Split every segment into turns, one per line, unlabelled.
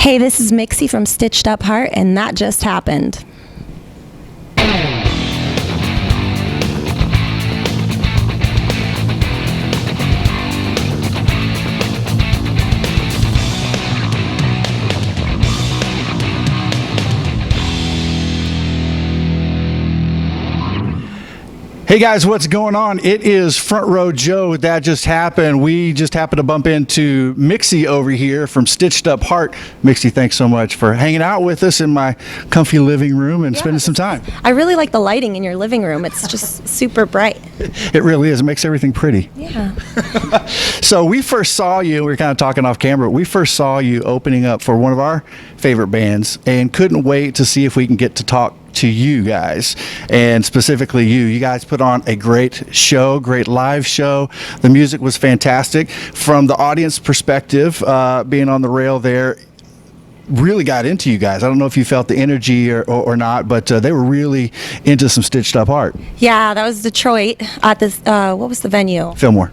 Hey, this is Mixi from Stitched Up Heart, and that just happened.
Hey guys, what's going on? It is Front Row Joe. That just happened. We just happened to bump into Mixi over here from Stitched Up Heart. Mixi, thanks so much for hanging out with us in my comfy living room and spending some time.
I really like the lighting in your living room. It's just super bright.
It really is. It makes everything pretty.
Yeah.
So we first saw you, we were kind of talking off camera, we first saw you opening up for one of our favorite bands and couldn't wait to see if we can get to talk to you guys, and specifically you. You guys put on a great show, great live show. The music was fantastic. From the audience perspective, being on the rail there, really got into you guys. I don't know if you felt the energy or not, but they were really into some Stitched Up Heart.
Yeah, that was Detroit at this, what was the venue?
Fillmore.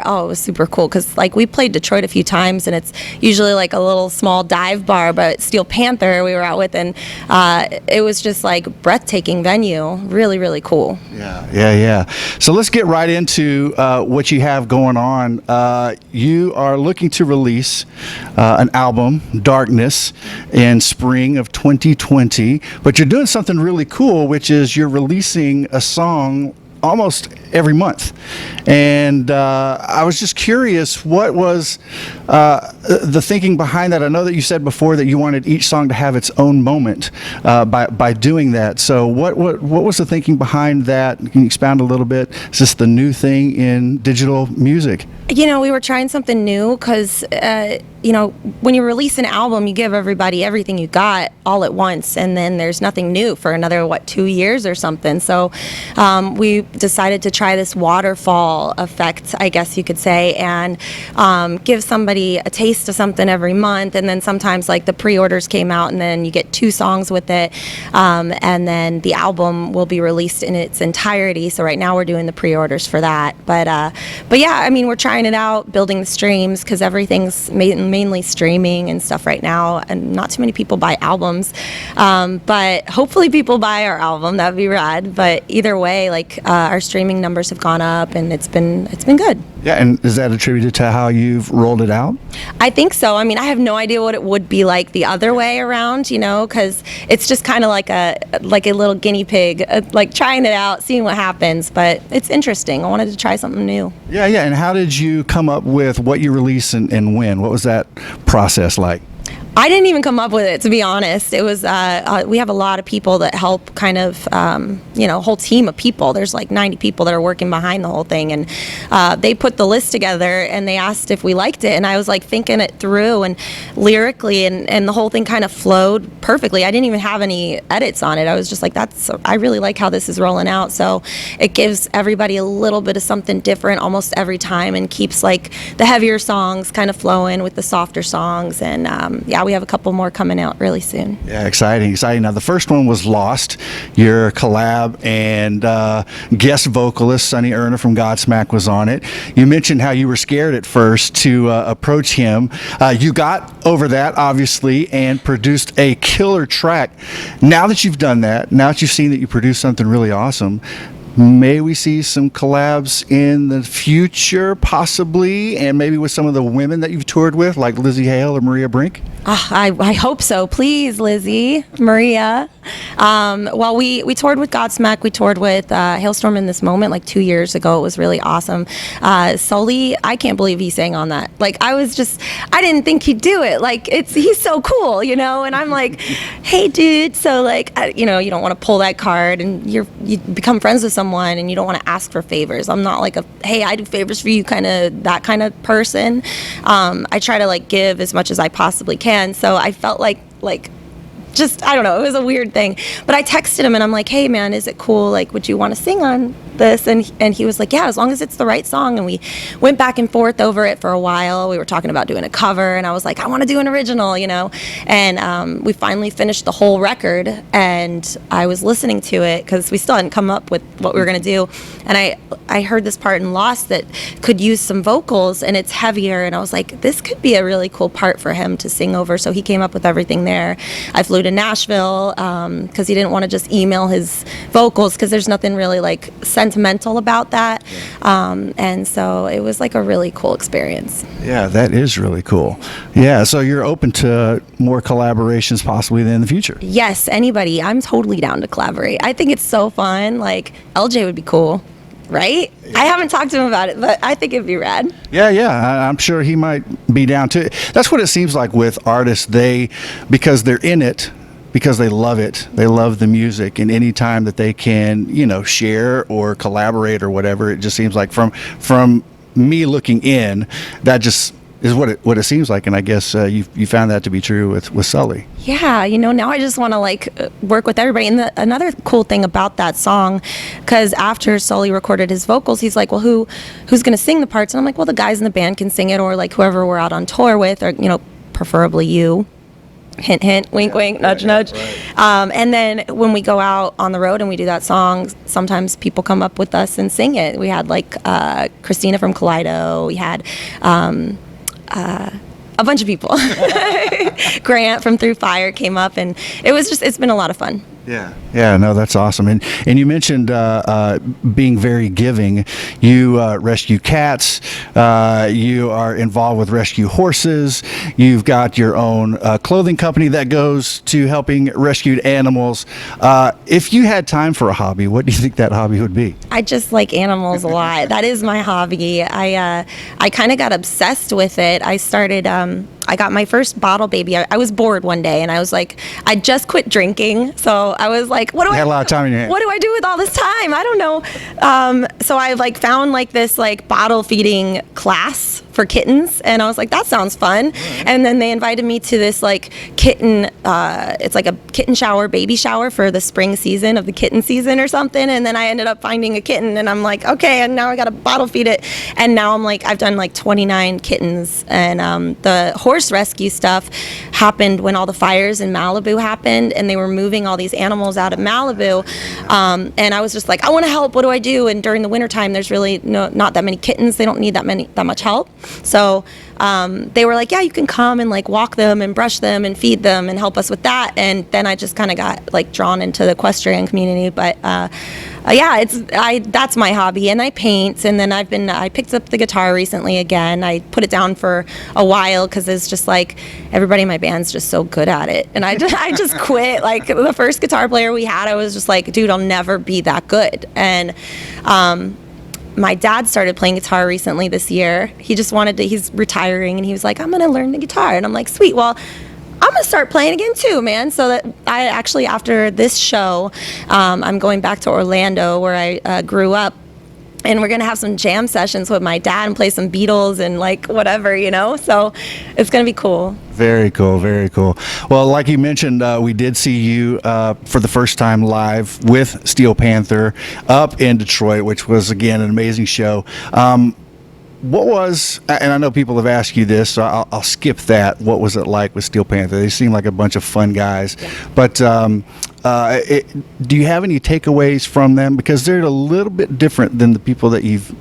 Oh, it was super cool because like we played Detroit a few times and it's usually like a little small dive bar, but Steel Panther we were out with, and it was just like breathtaking venue. Really, really cool.
Yeah. So let's get right into what you have going on. You are looking to release an album, Darkness, in spring of 2020, but you're doing something really cool, which is you're releasing a song almost every month. And I was just curious, what was the thinking behind that? I know that you said before that you wanted each song to have its own moment by doing that. So what was the thinking behind that? Can you expound a little bit? Is this the new thing in digital music?
You know, we were trying something new because, you know, when you release an album, you give everybody everything you got all at once, and then there's nothing new for another, 2 years or something. So we decided to try this waterfall effect, I guess you could say, and give somebody a taste of something every month. And then sometimes like the pre-orders came out and then you get 2 songs with it. And then the album will be released in its entirety. So right now we're doing the pre-orders for that. But yeah, I mean, we're trying it out, building the streams, because everything's mainly streaming and stuff right now. And not too many people buy albums. But hopefully people buy our album. That would be rad. But either way, like our streaming numbers have gone up and it's been good.
Yeah, and is that attributed to how you've rolled it out?
I think so. I mean, I have no idea what it would be like the other way around, you know, because it's just kind of like a little guinea pig, like trying it out, seeing what happens. But it's interesting. I wanted to try something new.
Yeah. And how did you come up with what you release and when? What was that process like?
I didn't even come up with it, to be honest. It was, we have a lot of people that help kind of, a whole team of people. There's like 90 people that are working behind the whole thing. And they put the list together and they asked if we liked it. And I was like thinking it through and lyrically, and the whole thing kind of flowed perfectly. I didn't even have any edits on it. I was just like, I really like how this is rolling out. So it gives everybody a little bit of something different almost every time and keeps like the heavier songs kind of flowing with the softer songs. And we have a couple more coming out really soon.
Yeah, exciting. Now, the first one was Lost, your collab, and guest vocalist Sonny Erna from Godsmack was on it. You mentioned how you were scared at first to approach him. You got over that, obviously, and produced a killer track. Now that you've done that, now that you've seen that you produced something really awesome, may we see some collabs in the future, possibly, and maybe with some of the women that you've toured with, like Lizzie Hale or Maria Brink?
I hope so. Please, Lizzie, Maria. Well, we toured with Godsmack. We toured with Hailstorm in This Moment like 2 years ago. It was really awesome. Sully, I can't believe he sang on that. Like, I didn't think he'd do it. Like, he's so cool, you know? And I'm like, hey, dude. So, like, you don't want to pull that card, and you become friends with someone, and you don't want to ask for favors. I'm not like hey, I do favors for you that kind of person. I try to, like, give as much as I possibly can. So I felt like just, I don't know, it was a weird thing. But I texted him and I'm like, hey man, is it cool? Like, would you want to sing on this? And he was like, yeah, as long as it's the right song. And we went back and forth over it for a while. We were talking about doing a cover, and I was like, I want to do an original, and we finally finished the whole record, and I was listening to it because we still hadn't come up with what we were going to do, and I heard this part in Lost that could use some vocals, and it's heavier, and I was like, this could be a really cool part for him to sing over. So he came up with everything there. I flew to Nashville because he didn't want to just email his vocals, because there's nothing really like sentimental about that. And so it was like a really cool experience.
Yeah, that is really cool. Yeah, so you're open to more collaborations possibly in the future.
Yes, anybody. I'm totally down to collaborate. I think it's so fun. Like LJ would be cool. Right? Yeah. I haven't talked to him about it, but I think it'd be rad.
Yeah. I'm sure he might be down to it. That's what it seems like with artists. Because they're in it, because they love it, they love the music, and any time that they can, share or collaborate or whatever, it just seems like from me looking in, that just is what it seems like. And I guess you found that to be true with Sully.
Yeah, now I just want to work with everybody. And another cool thing about that song, because after Sully recorded his vocals, he's like, well, who's going to sing the parts? And I'm like, well, the guys in the band can sing it, or like whoever we're out on tour with, or preferably you. Hint, hint, wink, wink, nudge, nudge. Right. And then when we go out on the road and we do that song, sometimes people come up with us and sing it. We had Christina from Kaleido. We had a bunch of people. Grant from Through Fire came up, and it's been a lot of fun.
Yeah, no, that's awesome. And you mentioned being very giving. You rescue cats. You are involved with rescue horses. You've got your own clothing company that goes to helping rescued animals. If you had time for a hobby, what do you think that hobby would be?
I just like animals a lot. That is my hobby. I kind of got obsessed with it. I started. I got my first bottle baby. I was bored one day, and I was like, I just quit drinking, so I was like, what do I
had a lot of time in your hands.
What do I do with all this time? I don't know. So I found this bottle feeding class for kittens, and I was like, that sounds fun. Right. And then they invited me to this kitten. It's like a kitten shower, baby shower for the spring season of the kitten season or something. And then I ended up finding a kitten, and I'm like, okay, and now I got to bottle feed it. And now I'm I've done 29 kittens, and the horse rescue stuff happened when all the fires in Malibu happened, and they were moving all these animals out of Malibu. And I was just like, I want to help. What do I do? And during the wintertime, there's really not that many kittens. They don't need that much help. So they were like, yeah, you can come and walk them and brush them and feed them and help us with that. And then I just kind of got drawn into the equestrian community. But yeah, that's my hobby, and I paint. And then I picked up the guitar recently again. I put it down for a while because it's just everybody in my band's just so good at it, and I just quit. The first guitar player we had, I was just like, dude, I'll never be that good. And my dad started playing guitar recently this year. He just he's retiring, and he was like, I'm going to learn the guitar. And I'm like, sweet, well, I'm going to start playing again too, man. So that I actually, after this show, I'm going back to Orlando where I grew up. And we're going to have some jam sessions with my dad and play some Beatles and whatever, So it's going to be cool.
Very cool, very cool. Well, like you mentioned, we did see you for the first time live with Steel Panther up in Detroit, which was, again, an amazing show. What was, and I know people have asked you this, so I'll skip that. What was it like with Steel Panther? They seem like a bunch of fun guys. Yeah. But do you have any takeaways from them? Because they're a little bit different than the people that you've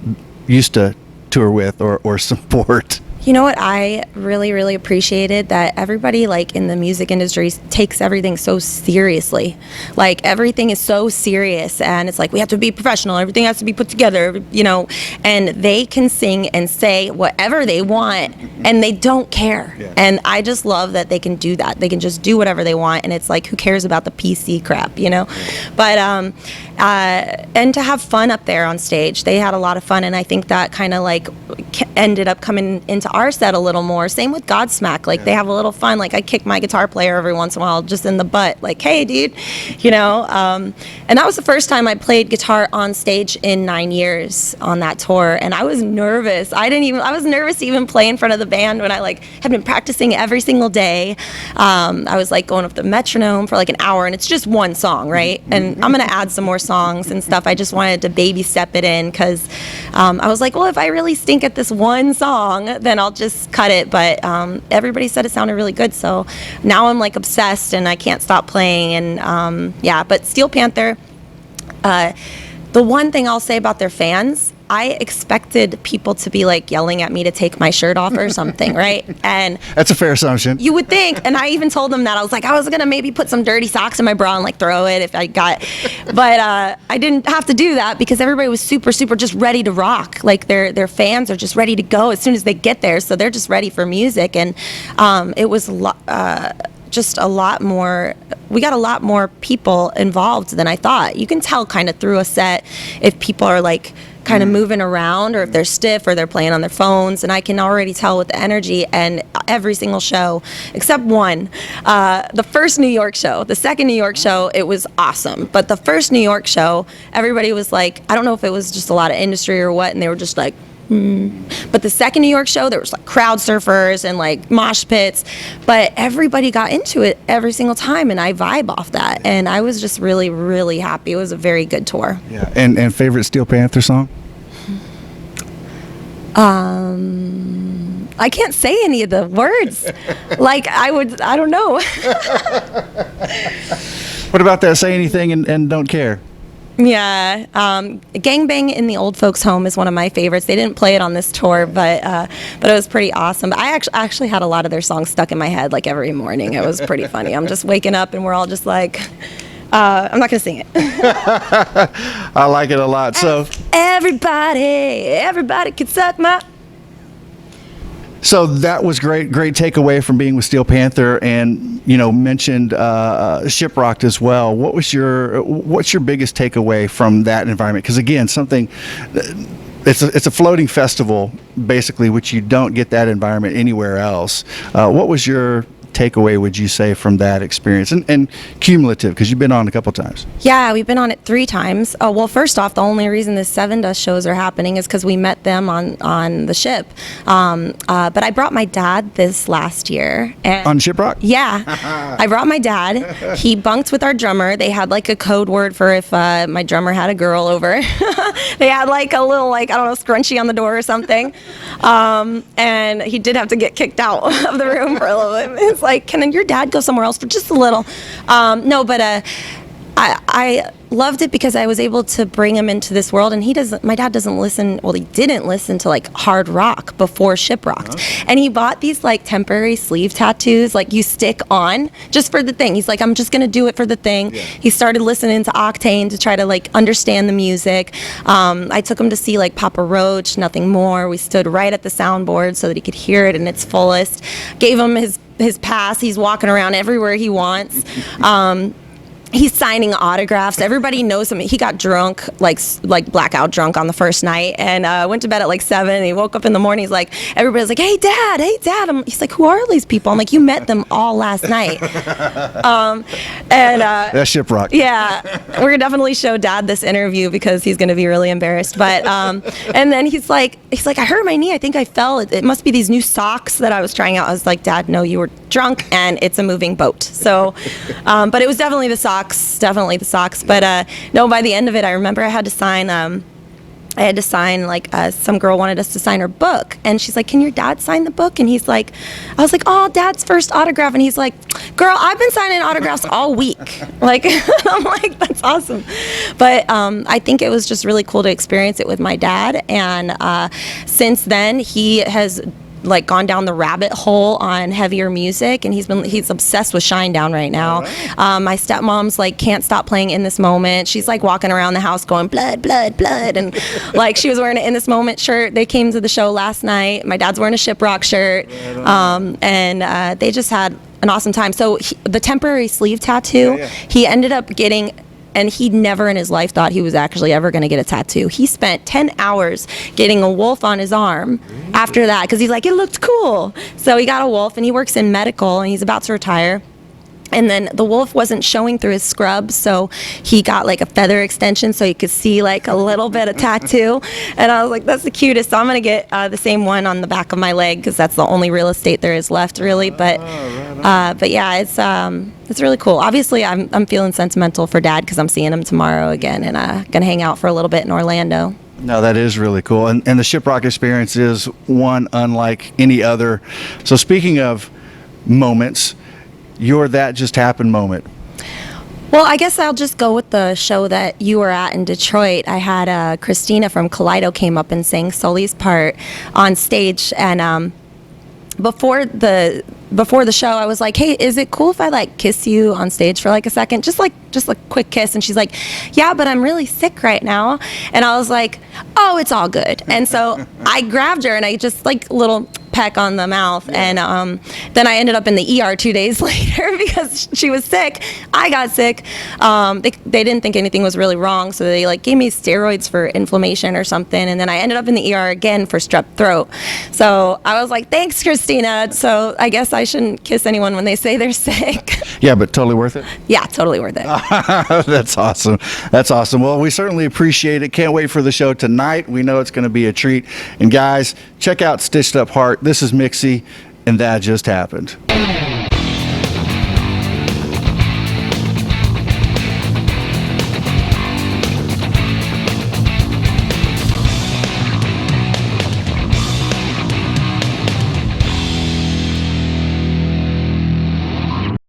used to tour with or support.
You know what I really, really appreciated? That everybody in the music industry takes everything so seriously. Everything is so serious, and it's we have to be professional. Everything has to be put together, and they can sing and say whatever they want, and they don't care. Yeah. And I just love that they can do that. They can just do whatever they want, and it's who cares about the PC crap, Yeah. But and to have fun up there on stage, they had a lot of fun, and I think that kind of ended up coming into guitar set a little more. Same with Godsmack. Like, they have a little fun. Like, I kick my guitar player every once in a while just in the butt. Like, hey, dude, you know. And that was the first time I played guitar on stage in 9 years on that tour. And I was nervous. I was nervous to even play in front of the band when I, like, had been practicing every single day. I was, like, going up the metronome for, like, an hour. And it's just one song, right? And I'm going to add some more songs and stuff. I just wanted to baby step it in because I was like, well, if I really stink at this one song, then I'll just cut it. But everybody said it sounded really good, so now I'm like obsessed and I can't stop playing. And yeah, but Steel Panther, the one thing I'll say about their fans, I expected people to be like yelling at me to take my shirt off or something, right? And
that's a fair assumption.
You would think, and I even told them that. I was like, I was gonna maybe put some dirty socks in my bra and like throw it if I got, but I didn't have to do that because everybody was super just ready to rock. Like their fans are just ready to go as soon as they get there, so they're just ready for music. And it was just a lot more. We got a lot more people involved than I thought. You can tell kind of through a set if people are like kind of moving around or if they're stiff or they're playing on their phones, and I can already tell with the energy. And every single show except one, the first New York show, the second New York show, it was awesome, but the first New York show, everybody was like, I don't know if it was just a lot of industry or what, and they were just like, But the second New York show, there was like crowd surfers and like mosh pits, but everybody got into it every single time, and I vibe off that, and I was just really, really happy. It was a very good tour.
Yeah, and favorite Steel Panther song?
I can't say any of the words. Like I don't know.
What about that? Say anything and don't care.
Yeah, Gangbang in the Old Folks Home is one of my favorites. They didn't play it on this tour, but it was pretty awesome. I actually had a lot of their songs stuck in my head like every morning. It was pretty funny. I'm just waking up and we're all just like, I'm not gonna sing it.
I like it a lot. So
everybody can suck my.
So that was great takeaway from being with Steel Panther, and mentioned Shiprocked as well. What's your biggest takeaway from that environment? Because again, it's a floating festival basically, which you don't get that environment anywhere else. What was your takeaway, would you say, from that experience, and cumulative, because you've been on a couple times?
Yeah, we've been on it 3 times. Oh, well, first off, the only reason the Sevendust shows are happening is because we met them on the ship. But I brought my dad this last year. And
on Shiprocked?
Yeah, I brought my dad. He bunked with our drummer. They had like a code word for if my drummer had a girl over. They had like a little scrunchie on the door or something. And he did have to get kicked out of the room for a little bit. It's like, can your dad go somewhere else for just a little? No, but I loved it because I was able to bring him into this world, and my dad doesn't listen, well, he didn't listen to like hard rock before Shiprocked. Uh-huh. And he bought these like temporary sleeve tattoos, like you stick on just for the thing. He's like, I'm just going to do it for the thing. Yeah. He started listening to Octane to try to like understand the music. I took him to see like Papa Roach, Nothing More. We stood right at the soundboard so that he could hear it in its fullest. Gave him his pass. He's walking around everywhere he wants. He's signing autographs. Everybody knows him. He got drunk, like blackout drunk on the first night, and went to bed at like 7. And he woke up in the morning. He's like, everybody's like, hey, Dad. He's like, who are these people? I'm like, you met them all last night.
That's Shiprocked.
Yeah, we're gonna definitely show Dad this interview because he's gonna be really embarrassed. But and then he's like, I hurt my knee. I think I fell. It must be these new socks that I was trying out. I was like, Dad, no, you were drunk, and it's a moving boat. So, but it was definitely the socks. But no, by the end of it, I remember I had to sign like some girl wanted us to sign her book, and she's like, can your dad sign the book? And he's like, I was like, oh, Dad's first autograph. And he's like, girl, I've been signing autographs all week. Like, I'm like, that's awesome. But I think it was just really cool to experience it with my dad, and since then he has like gone down the rabbit hole on heavier music, and he's obsessed with Shinedown right now. Right. My stepmom's like can't stop playing In This Moment. She's like walking around the house going blood, blood, blood, and like she was wearing an In This Moment shirt. They came to the show last night. My dad's wearing a Shiprocked shirt, and they just had an awesome time. So the temporary sleeve tattoo, he ended up getting and he never in his life thought he was actually ever going to get a tattoo. He spent 10 hours getting a wolf on his arm after that because he's like, it looked cool. So he got a wolf, and he works in medical, and he's about to retire. And then the wolf wasn't showing through his scrubs, so he got like a feather extension so you could see like a little bit of tattoo. And I was like, that's the cutest. So I'm gonna get the same one on the back of my leg because that's the only real estate there is left, really. But yeah, it's really cool. Obviously, I'm feeling sentimental for Dad because I'm seeing him tomorrow again, and gonna hang out for a little bit in Orlando.
No, that is really cool. And the Shiprocked experience is one unlike any other. So speaking of moments, your That Just Happened moment.
Well, I guess I'll just go with the show that you were at in Detroit. I had Christina from Kaleido came up and sang Sully's part on stage, and before the show, I was like, hey, is it cool if I like kiss you on stage for like a second? Just a quick kiss. And she's like, yeah, but I'm really sick right now. And I was like, oh, it's all good. And so I grabbed her and I just like little peck on the mouth, and then I ended up in the ER 2 days later because she was sick. I got sick. They didn't think anything was really wrong, so they like gave me steroids for inflammation or something, and then I ended up in the ER again for strep throat. So I was like, thanks, Christina. So I guess I shouldn't kiss anyone when they say they're sick.
Yeah, but totally worth it.
Yeah, totally worth it.
That's awesome. That's awesome. Well, we certainly appreciate it. Can't wait for the show tonight. We know it's going to be a treat. And guys, check out Stitched Up Heart. This is Mixi, and That Just Happened.